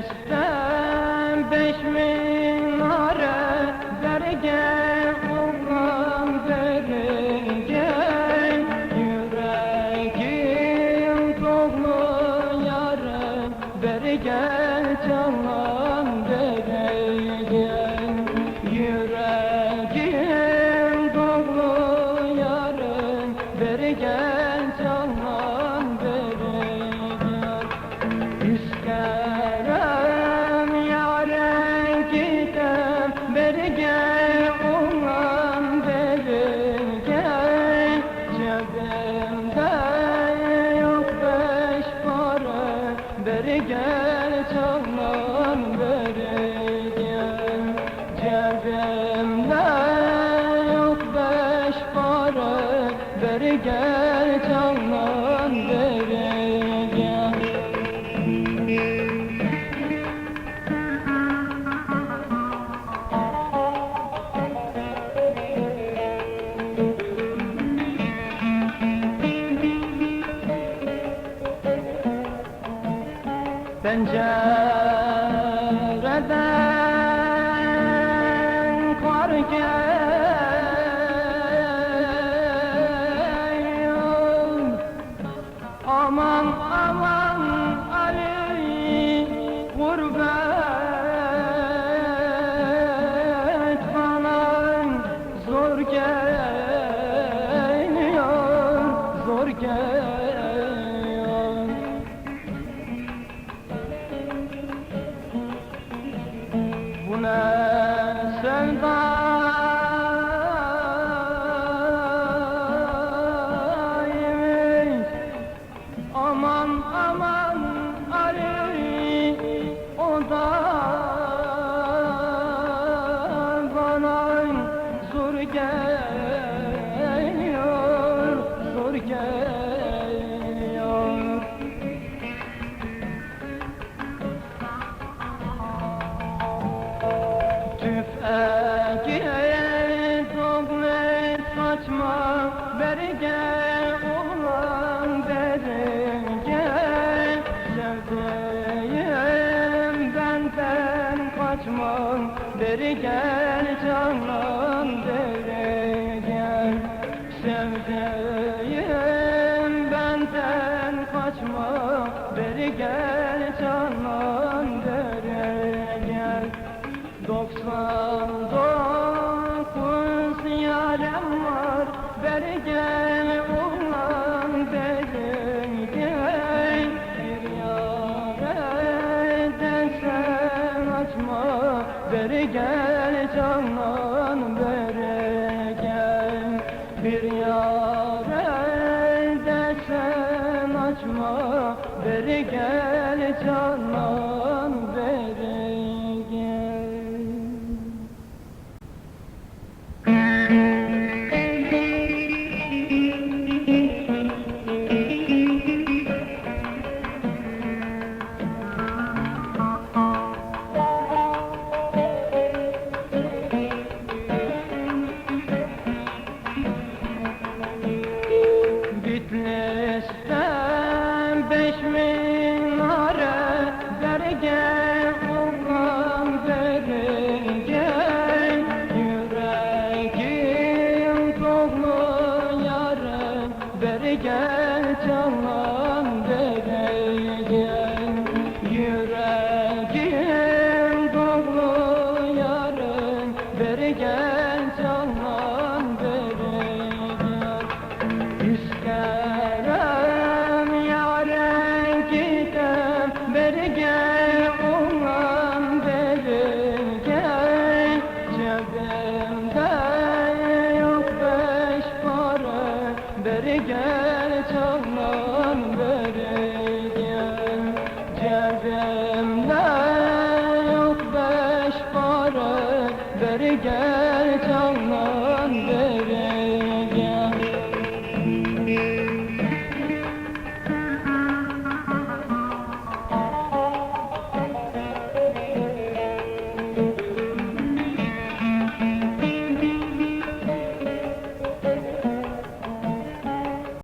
Bitlis'ten 5.000 are vergen oğlan vergen, yüreğim dolu yarım vergen, canlan vergen, yüreğim dolu yarım vergen, canlan vergen. İsterim yâre gidem berge olan berge, cebimde yok 5 para berge, canlan berge, cebimde yok 5 para berge, canlan berge. Pencereden kar geliyor, aman aman Ali, gurbet bana zor geliyor, zor geliyor. Bu ne sevdaymış, aman aman Ali, o da bana zor geliyor, zor geliyor. Tüfeği toplayıp kaçma berge olan berge, sevdiğim benden kaçma berge, canlan berge, sevdiğim benden kaçma berge, canlan berge. 99 yarem var berge olan berge, bir yâre desen açma berge, canlan berge, bir yâre desen açma berge, canlan berge. Bitlis'ten 5.000 are vergen olan vergen, yüreğim dolu yarım vergen, canlan vergen, yüreğim dolu yarım vergen, canlan vergen. İsterim yâre gidem berge olan berge, cebimde yok 5 para berge, canlan berge.